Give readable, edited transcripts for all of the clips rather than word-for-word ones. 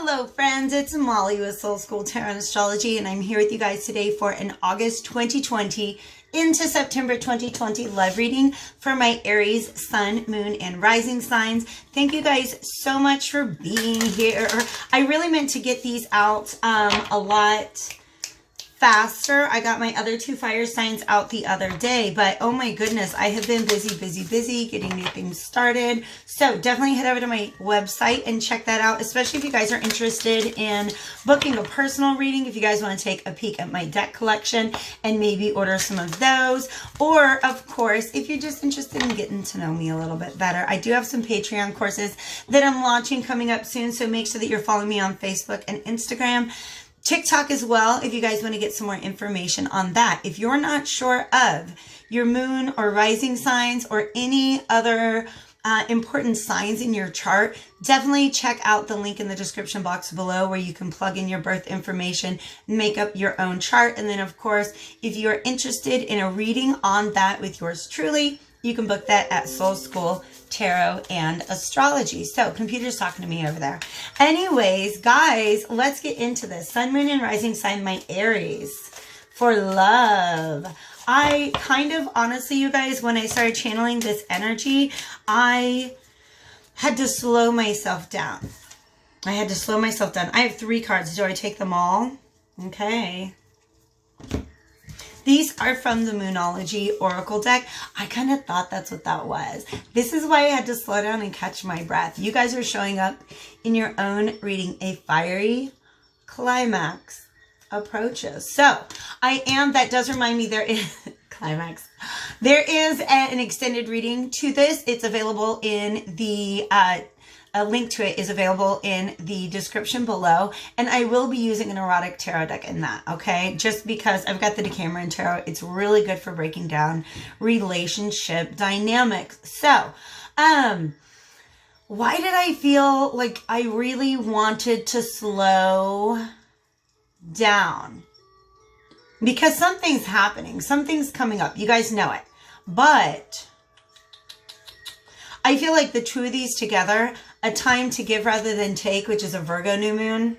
Hello friends, it's Molly with Soul School Tarot and Astrology, and I'm here with you guys today for an August 2020 into September 2020 live reading for my Aries, Sun, Moon, and Rising signs. Thank you guys so much for being here. I really meant to get these out a lot faster. I got my other two fire signs out the other day, but oh my goodness, I have been busy getting new things started. So definitely head over to my website and check that out, especially if you guys are interested in booking a personal reading, if you guys want to take a peek at my deck collection and maybe order some of those. Or of course, if you're just interested in getting to know me a little bit better, I do have some Patreon courses that I'm launching coming up soon. So make sure that you're following me on Facebook and Instagram. TikTok as well, if you guys want to get some more information on that. If you're not sure of your moon or rising signs or any other important signs in your chart, definitely check out the link in the description box below where you can plug in your birth information, make up your own chart. And then of course, if you're interested in a reading on that with yours truly, you can book that at Soul School Tarot and Astrology. So computer's talking to me over there. Anyways, guys, let's get into this. Sun, Moon, and Rising sign, my Aries, for love. I kind of, honestly, you guys, when I started channeling this energy, I had to slow myself down. I have 3 cards. Do I take them all? Okay. These are from the Moonology Oracle deck. I kind of thought that's what that was. This is why I had to slow down and catch my breath. You guys are showing up in your own reading. A fiery climax approaches. So that does remind me there is climax. There is an extended reading to this. It's available in the a link to it is available in the description below. And I will be using an erotic tarot deck in that, okay? Just because I've got the Decameron Tarot. It's really good for breaking down relationship dynamics. So, why did I feel like I really wanted to slow down? Because something's happening. Something's coming up. You guys know it. But I feel like the two of these together, a time to give rather than take, which is a Virgo new moon.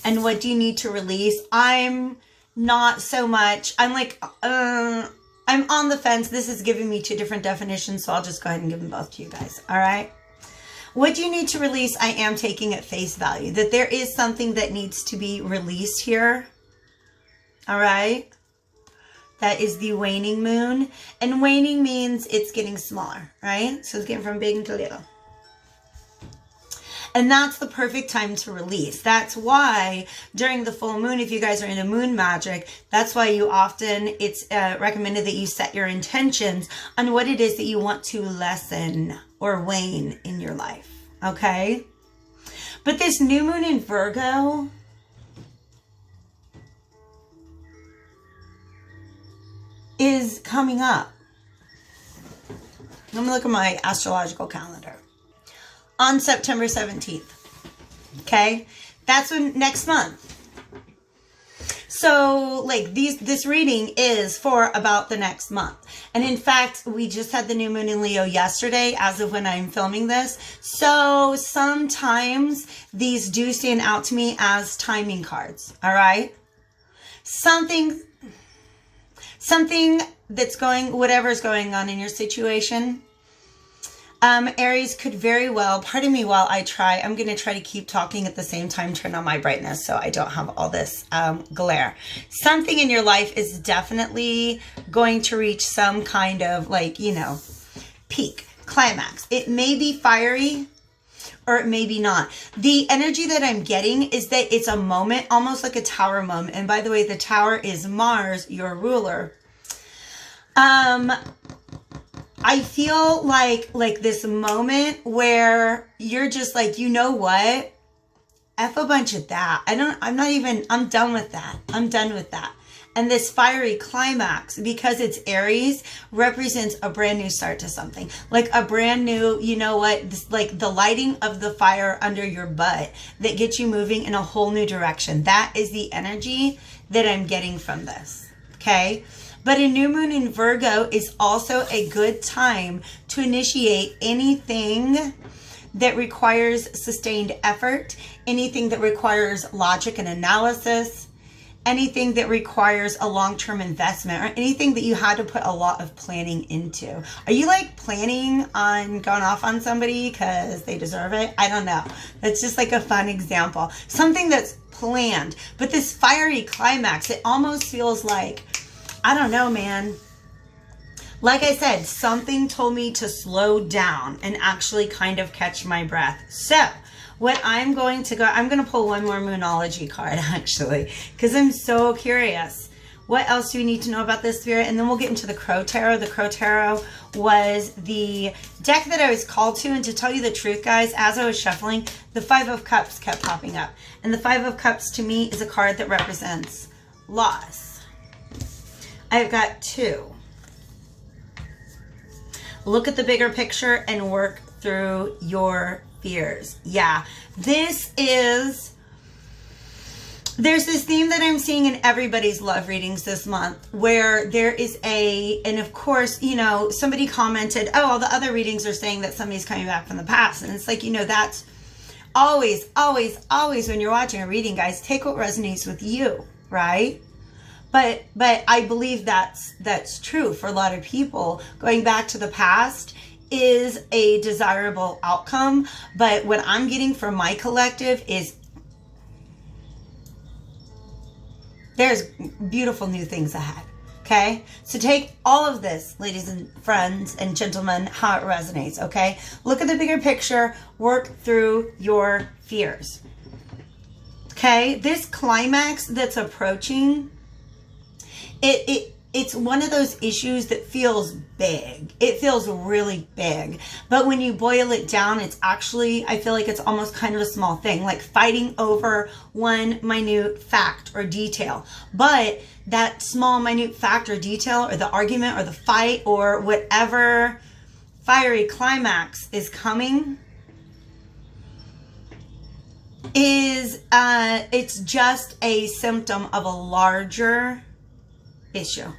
And what do you need to release? I'm not so much. I'm like, I'm on the fence. This is giving me 2 different definitions, so I'll just go ahead and give them both to you guys. All right. What do you need to release? I am taking at face value that there is something that needs to be released here. All right. That is the waning moon. And waning means it's getting smaller, right? So it's getting from big to little. And that's the perfect time to release. That's why during the full moon, if you guys are into moon magic, that's why it's recommended that you set your intentions on what it is that you want to lessen or wane in your life, okay? But this new moon in Virgo is coming up. Let me look at my astrological calendar. On September 17th. Okay? That's when next month. So, like, this reading is for about the next month. And in fact, we just had the new moon in Leo yesterday as of when I'm filming this. So, sometimes these do stand out to me as timing cards. All right? Something that's whatever's going on in your situation. Aries could very well, pardon me while I try, I'm going to try to keep talking at the same time, turn on my brightness so I don't have all this glare. Something in your life is definitely going to reach some kind of peak, climax. It may be fiery or it may be not. The energy that I'm getting is that it's a moment, almost like a tower moment. And by the way, the tower is Mars, your ruler. I feel like this moment where you're just like, you know what? F a bunch of that. I'm done with that. I'm done with that. And this fiery climax, because it's Aries, represents a brand new start to something. Like a brand new, you know what, like the lighting of the fire under your butt that gets you moving in a whole new direction. That is the energy that I'm getting from this, okay? But a new moon in Virgo is also a good time to initiate anything that requires sustained effort, anything that requires logic and analysis, anything that requires a long-term investment, or anything that you had to put a lot of planning into. Are you like planning on going off on somebody because they deserve it? I don't know. That's just like a fun example. Something that's planned. But this fiery climax, it almost feels like, I don't know, man. Like I said, something told me to slow down and actually kind of catch my breath. So what I'm going to pull one more Moonology card actually, because I'm so curious. What else do we need to know about this spirit? And then we'll get into the Crow Tarot. The Crow Tarot was the deck that I was called to. And to tell you the truth, guys, as I was shuffling, the Five of Cups kept popping up. And the Five of Cups to me is a card that represents loss. I've got two. Look at the bigger picture and work through your fears. Yeah, there's this theme that I'm seeing in everybody's love readings this month, where there is and of course, you know, somebody commented, oh, all the other readings are saying that somebody's coming back from the past. And it's like, you know, that's always, always, always when you're watching a reading, guys, take what resonates with you, right? But I believe that's true for a lot of people. Going back to the past is a desirable outcome, but what I'm getting from my collective is there's beautiful new things ahead. Okay, so take all of this, ladies and friends and gentlemen, how it resonates. Okay, look at the bigger picture, work through your fears. Okay, this climax that's approaching, it's one of those issues that feels big. It feels really big. But when you boil it down, it's actually, I feel like it's almost kind of a small thing, like fighting over one minute fact or detail. But that small minute fact or detail, or the argument or the fight or whatever fiery climax is coming, it's just a symptom of a larger issue.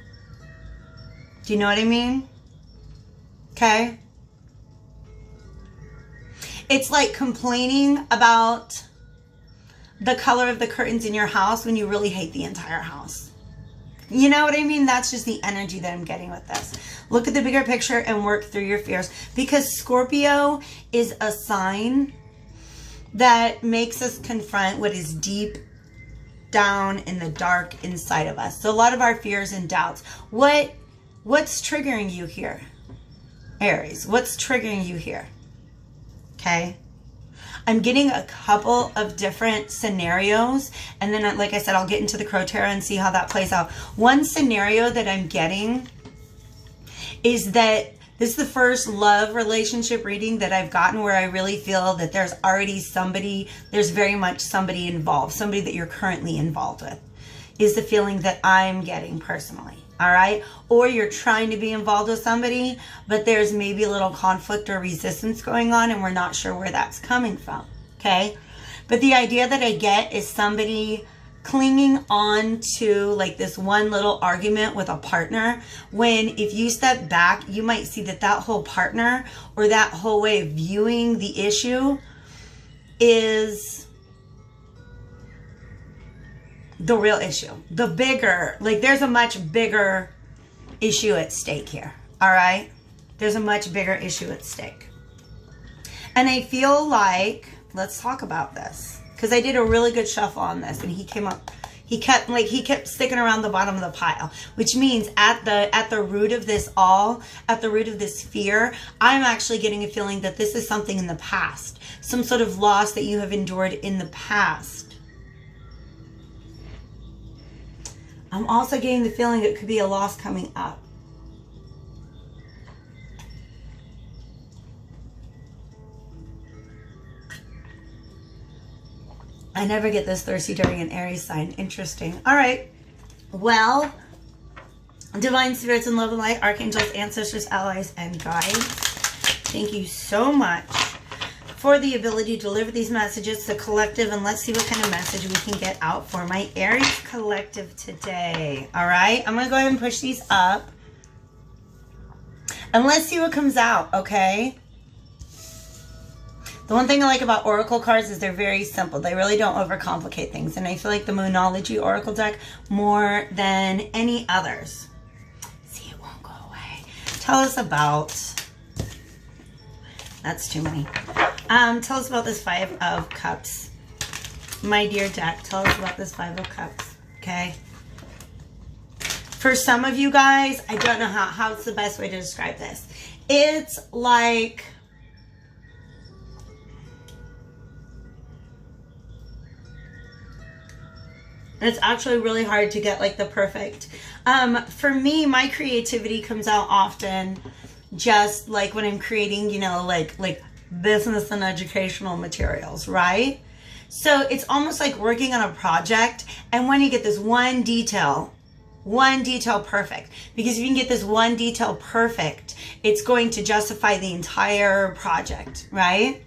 Do you know what I mean? Okay. It's like complaining about the color of the curtains in your house when you really hate the entire house. You know what I mean? That's just the energy that I'm getting with this. Look at the bigger picture and work through your fears, because Scorpio is a sign that makes us confront what is deep down in the dark inside of us. So a lot of our fears and doubts. What's triggering you here, Aries? What's triggering you here? Okay. I'm getting a couple of different scenarios, and then, like I said, I'll get into the Crow Tarot and see how that plays out. One scenario that I'm getting is that this is the first love relationship reading that I've gotten where I really feel that there's already somebody, there's very much somebody involved, somebody that you're currently involved with, is the feeling that I'm getting personally. All right. Or you're trying to be involved with somebody, but there's maybe a little conflict or resistance going on, and we're not sure where that's coming from. Okay. But the idea that I get is somebody clinging on to like this one little argument with a partner, when if you step back, you might see that that whole partner or that whole way of viewing the issue is the real issue. The bigger, like there's a much bigger issue at stake here. All right. There's a much bigger issue at stake. And I feel like, let's talk about this, because I did a really good shuffle on this, and he kept sticking around the bottom of the pile, which means at the root of this at the root of this fear, I'm actually getting a feeling that this is something in the past, some sort of loss that you have endured in the past. I'm also getting the feeling it could be a loss coming up. I never get this thirsty during an Aries sign. Interesting. All right. Well, divine spirits and love and light, archangels, ancestors, allies, and guides, thank you so much for the ability to deliver these messages to the collective, and let's see what kind of message we can get out for my Aries collective today. All right. I'm going to go ahead and push these up, and let's see what comes out. Okay. The one thing I like about Oracle cards is they're very simple. They really don't overcomplicate things. And I feel like the Moonology Oracle deck more than any others. See, it won't go away. Tell us about... That's too many. Tell us about this Five of Cups. My dear deck, tell us about this Five of Cups. Okay? For some of you guys, I don't know how's the best way to describe this. It's like... It's actually really hard to get like the perfect. For me, my creativity comes out often just like when I'm creating, you know, like business and educational materials, right? So it's almost like working on a project, and when you get this one detail perfect, because if you can get this one detail perfect, it's going to justify the entire project, right?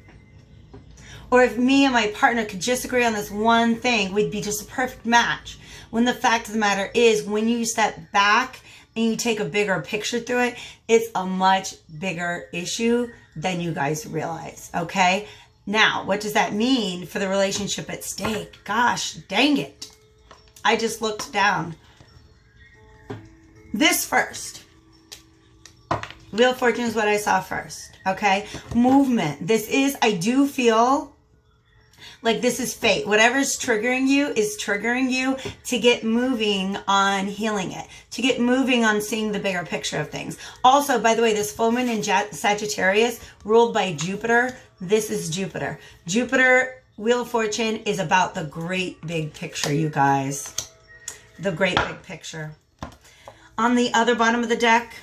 Or if me and my partner could just agree on this one thing, we'd be just a perfect match. When the fact of the matter is, when you step back and you take a bigger picture through it, it's a much bigger issue than you guys realize, okay? Now, what does that mean for the relationship at stake? Gosh, dang it. I just looked down. This first. Wheel of Fortune is what I saw first, okay? Movement. This is, I do feel like this is fate. Whatever's triggering you is triggering you to get moving on healing it, to get moving on seeing the bigger picture of things. Also, by the way, this full moon in Sagittarius ruled by Jupiter, this is Jupiter. Jupiter, Wheel of Fortune, is about the great big picture, you guys. The great big picture. On the other bottom of the deck,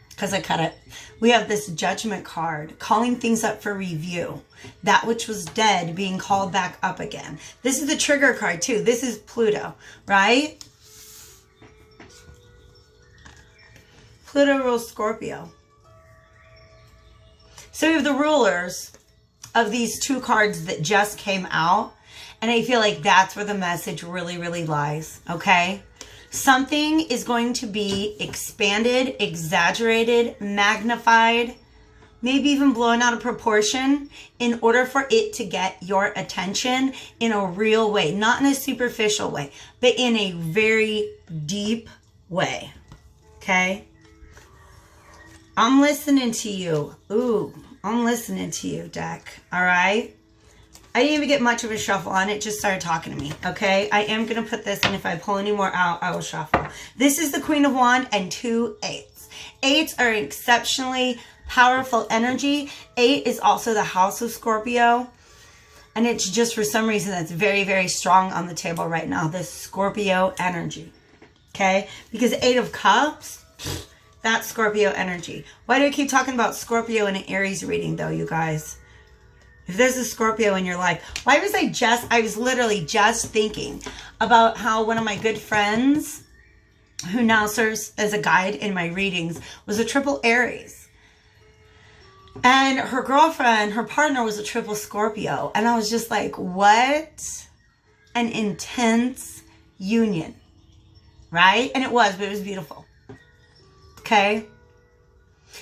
because I cut it, we have this Judgment card, calling things up for review. That which was dead being called back up again. This is the trigger card too. This is Pluto, right? Pluto rules Scorpio. So we have the rulers of these two cards that just came out. And I feel like that's where the message really, really lies, okay? Something is going to be expanded, exaggerated, magnified, maybe even blown out of proportion in order for it to get your attention in a real way. Not in a superficial way, but in a very deep way, okay? I'm listening to you. Ooh, I'm listening to you, deck, all right? I didn't even get much of a shuffle on it. Just started talking to me, okay? I am going to put this, and if I pull any more out, I will shuffle. This is the Queen of Wands and 2 eights. Eights are exceptionally powerful energy. 8 is also the house of Scorpio. And it's just for some reason that's very, very strong on the table right now. This Scorpio energy, okay? Because 8 of Cups, that's Scorpio energy. Why do I keep talking about Scorpio in an Aries reading, though, you guys? If there's a Scorpio in your life, why was I was literally just thinking about how one of my good friends, who now serves as a guide in my readings, was a triple Aries. And her girlfriend, her partner, was a triple Scorpio. And I was just like, what an intense union, right? And it was, but it was beautiful. Okay?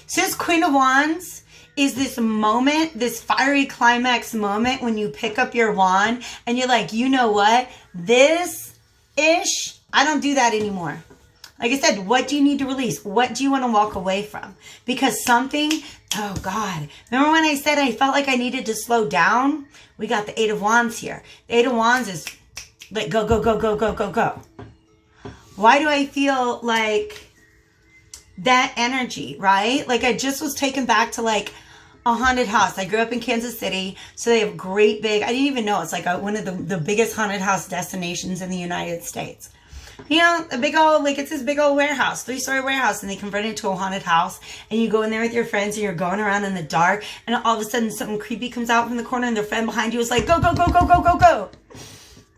So this Queen of Wands is this moment, this fiery climax moment when you pick up your wand and you're like, you know what? This-ish, I don't do that anymore. Like I said, what do you need to release? What do you want to walk away from? Because something, oh God. Remember when I said I felt like I needed to slow down? We got the 8 of Wands here. The 8 of Wands is like go, go, go, go, go, go, go. Why do I feel like that energy, right? Like I just was taken back to like a haunted house. I grew up in Kansas City, so they have great big, I didn't even know, it's like one of the biggest haunted house destinations in the United States. You know, a big old, like it's this big old warehouse, 3-story warehouse, and they convert it into a haunted house, and you go in there with your friends, and you're going around in the dark, and all of a sudden something creepy comes out from the corner, and their friend behind you is like, go, go, go, go, go, go, go.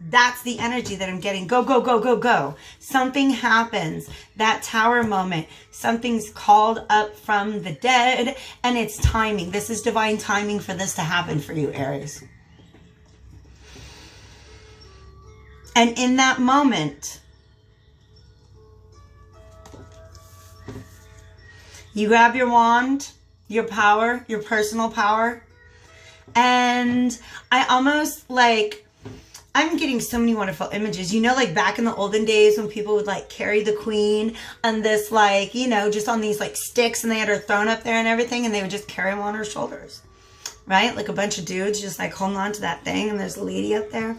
That's the energy that I'm getting. Go, go, go, go, go. Something happens. That tower moment. Something's called up from the dead, and it's timing. This is divine timing for this to happen for you, Aries. And in that moment, you grab your wand, your power, your personal power, And I almost like, I'm getting so many wonderful images. You know, like back in the olden days when people would like carry the queen on this, like, you know, just on these like sticks, and they had her thrown up there and everything, and they would just carry them on her shoulders, right? Like a bunch of dudes just like holding on to that thing, and there's a lady up there.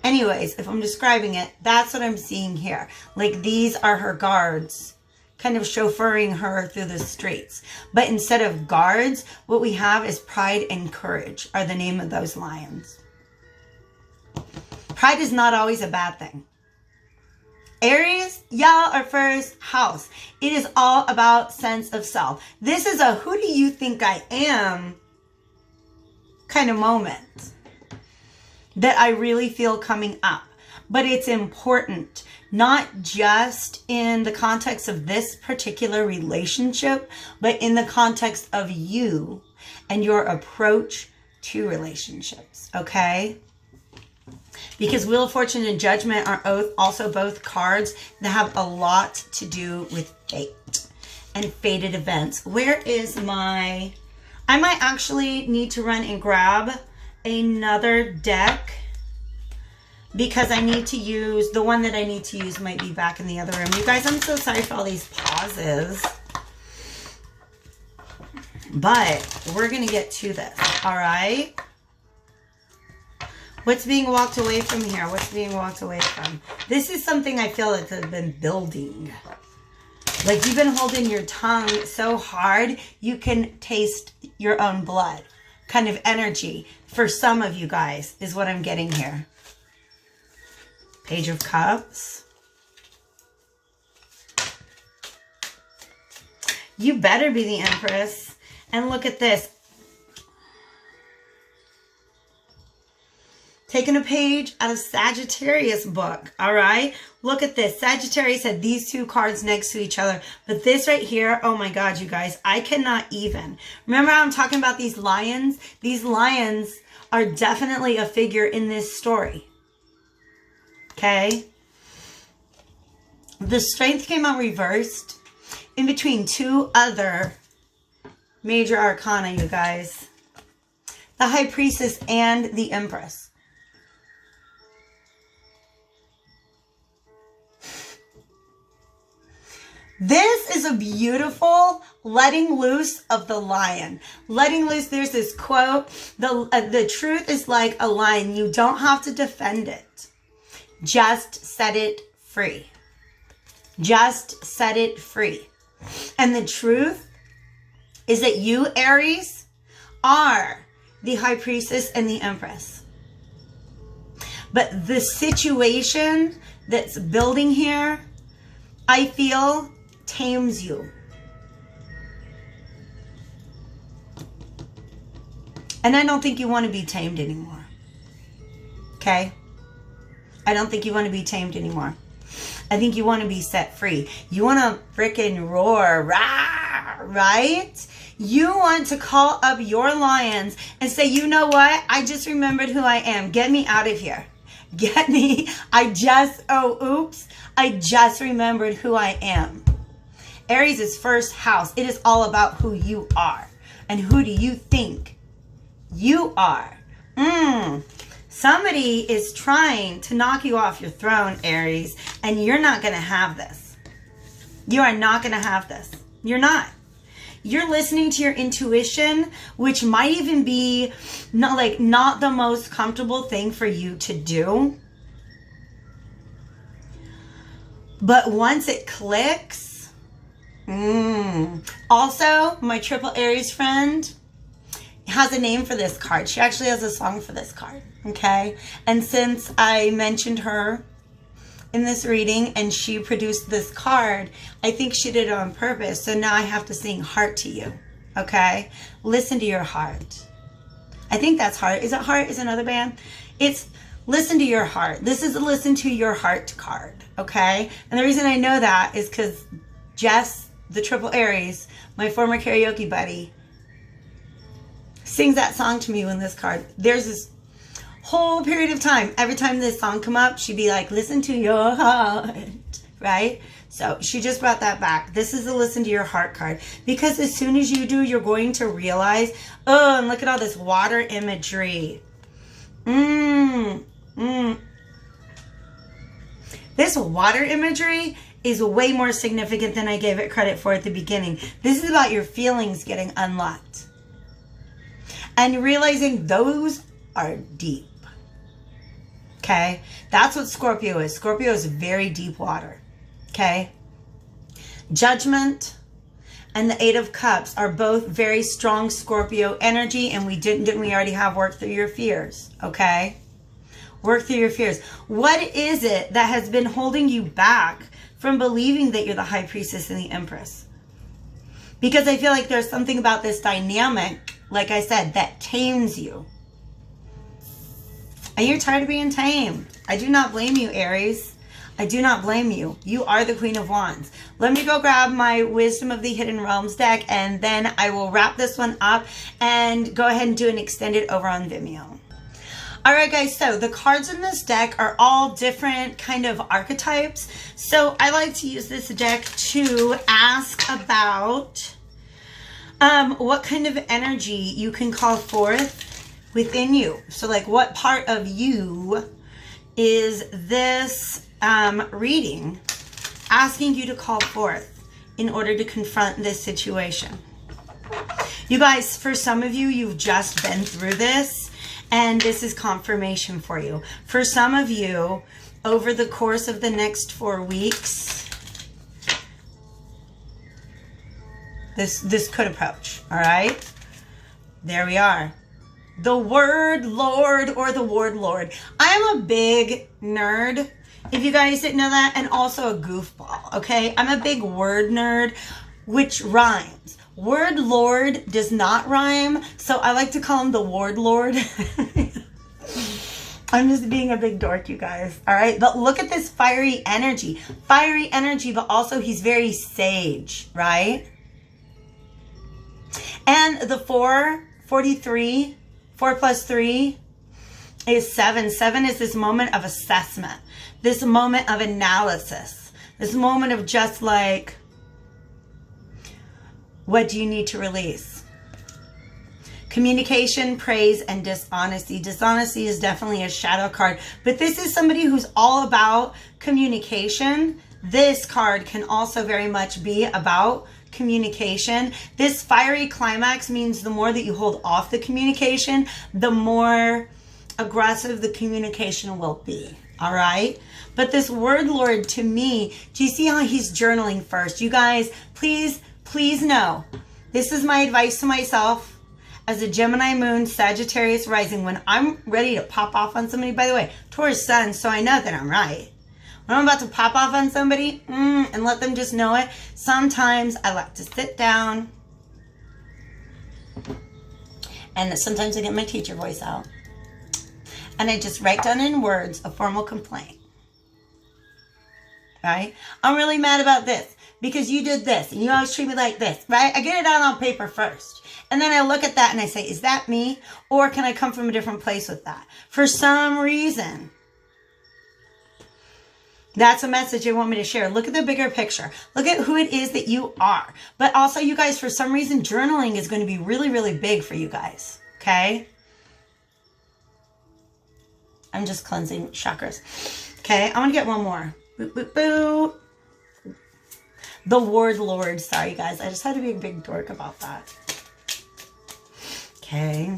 Anyways, if I'm describing it, that's what I'm seeing here. Like these are her guards, kind of chauffeuring her through the streets. But instead of guards, what we have is pride and courage are the name of those lions. Pride is not always a bad thing. Aries, y'all are first house. It is all about sense of self. This is a who do you think I am kind of moment that I really feel coming up. But it's important, not just in the context of this particular relationship, but in the context of you and your approach to relationships, okay? Because Wheel of Fortune and Judgment are also both cards that have a lot to do with fate and fated events. Where is my... I might actually need to run and grab another deck because I need to use... The one that I need to use might be back in the other room. You guys, I'm so sorry for all these pauses. But we're going to get to this, all right? What's being walked away from here? What's being walked away from? This is something I feel that has been building. Like you've been holding your tongue so hard, you can taste your own blood. Kind of energy. For some of you guys is what I'm getting here. Page of Cups. You better be the Empress. And look at this. Taking a page out of Sagittarius book, all right? Look at this. Sagittarius had these two cards next to each other. But this right here, oh my God, you guys, I cannot even. Remember how I'm talking about these lions? These lions are definitely a figure in this story. Okay? The Strength came out reversed in between two other major arcana, you guys. The High Priestess and the Empress. This is a beautiful letting loose of the lion. Letting loose, there's this quote, the truth is like a lion. You don't have to defend it. Just set it free. Just set it free. And the truth is that you, Aries, are the High Priestess and the Empress. But the situation that's building here, I feel, tames you. And I don't think you want to be tamed anymore. Okay? I don't think you want to be tamed anymore. I think you want to be set free. You want to frickin' roar, rah, right? You want to call up your lions and say, you know what? I just remembered who I am. Get me out of here. Get me. I just remembered who I am. Aries is first house. It is all about who you are. And who do you think you are? Somebody is trying to knock you off your throne, Aries, and you're not going to have this. You are not going to have this. You're not. You're listening to your intuition, which might even be not the most comfortable thing for you to do. But once it clicks, Also, my triple Aries friend has a name for this card. She actually has a song for this card, okay? And since I mentioned her in this reading and she produced this card, I think she did it on purpose. So now I have to sing Heart to you, okay? Listen to your heart. I think that's Heart. Is it Heart? Is another band? It's Listen to Your Heart. This is a Listen to Your Heart card, okay? And the reason I know that is because Jess, the triple Aries, my former karaoke buddy, sings that song to me when this card, there's this whole period of time, every time this song come up, she'd be like, listen to your heart, right? So she just brought that back. This is a listen to your heart card. Because as soon as you do, you're going to realize, oh, and look at all this water imagery. This water imagery is way more significant than I gave it credit for at the beginning. This is about your feelings getting unlocked. And realizing those are deep. Okay? That's what Scorpio is. Scorpio is very deep water. Okay? Judgment and the Eight of Cups are both very strong Scorpio energy, and didn't we already have work through your fears? Okay? Work through your fears. What is it that has been holding you back from believing that you're the High Priestess and the Empress? Because I feel like there's something about this dynamic, like I said, that tames you. And you're tired of being tamed. I do not blame you, Aries. I do not blame you. You are the Queen of Wands. Let me go grab my Wisdom of the Hidden Realms deck, and then I will wrap this one up and go ahead and do an extended over on Vimeo. All right, guys, so the cards in this deck are all different kind of archetypes. So I like to use this deck to ask about what kind of energy you can call forth within you. So like, what part of you is this reading asking you to call forth in order to confront this situation? You guys, for some of you, you've just been through this, and this is confirmation for you. For some of you, over the course of the next 4 weeks, this could approach, all right? There we are. The word Lord, or the word Lord. I am a big nerd, if you guys didn't know that, and also a goofball, okay? I'm a big word nerd, which rhymes. Word Lord does not rhyme, so I like to call him the Ward Lord. I'm just being a big dork, you guys, all right? But look at this fiery energy. Fiery energy, but also he's very sage, right? And the 443, 4 plus 3 is 7. 7 is this moment of assessment, this moment of analysis, this moment of just like, what do you need to release? Communication, praise, and dishonesty. Dishonesty is definitely a shadow card, but this is somebody who's all about communication. This card can also very much be about communication. This fiery climax means the more that you hold off the communication, the more aggressive the communication will be. All right? But this word Lord, to me, do you see how he's journaling first? You guys, please know, this is my advice to myself as a Gemini moon, Sagittarius rising. When I'm ready to pop off on somebody, by the way, Taurus sun, so I know that I'm right. When I'm about to pop off on somebody and let them just know it, sometimes I like to sit down, and sometimes I get my teacher voice out, and I just write down in words a formal complaint. Right? I'm really mad about this because you did this and you always treat me like this, right? I get it out on paper first. And then I look at that and I say, is that me? Or can I come from a different place with that? For some reason, that's a message they want me to share. Look at the bigger picture. Look at who it is that you are. But also, you guys, for some reason, journaling is going to be really, really big for you guys. Okay? I'm just cleansing chakras. Okay, I want to get one more. Boop, boop, boop. The word Lord. Sorry, guys. I just had to be a big dork about that. Okay.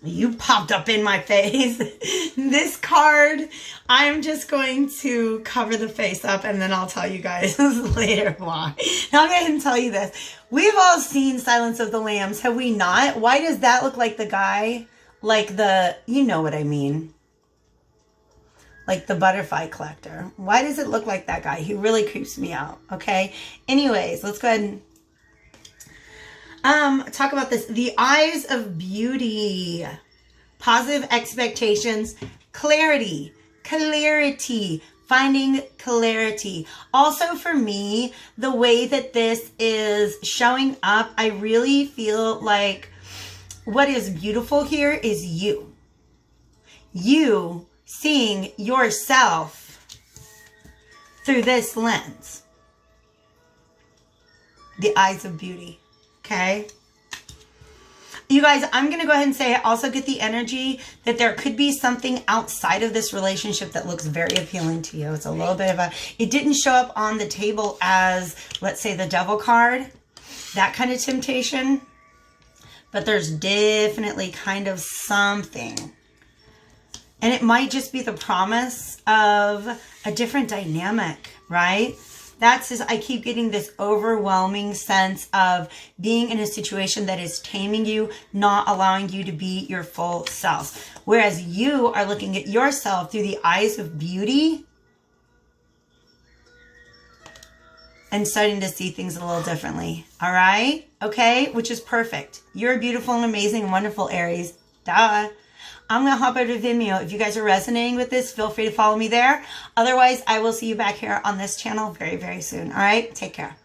You popped up in my face. This card, I'm just going to cover the face up, and then I'll tell you guys later why. Now, I'll go ahead and tell you this. We've all seen Silence of the Lambs, have we not? Why does that look like the guy? Like the, you know what I mean. Like the butterfly collector. Why does it look like that guy? He really creeps me out, okay? Anyways, let's go ahead and talk about this. The eyes of beauty. Positive expectations. Clarity. Clarity. Finding clarity. Also for me, the way that this is showing up, I really feel like what is beautiful here is you. You seeing yourself through this lens. the eyes of beauty. Okay? You guys, I'm going to go ahead and say I also get the energy that there could be something outside of this relationship that looks very appealing to you. It's a little bit of a, it didn't show up on the table as, let's say, the devil card, that kind of temptation, but there's definitely kind of something. And it might just be the promise of a different dynamic, right? That's just, I keep getting this overwhelming sense of being in a situation that is taming you, not allowing you to be your full self. Whereas you are looking at yourself through the eyes of beauty and starting to see things a little differently. All right? Okay? Which is perfect. You're beautiful and amazing and wonderful, Aries. Duh. I'm going to hop over to Vimeo. If you guys are resonating with this, feel free to follow me there. Otherwise, I will see you back here on this channel very, very soon. All right? Take care.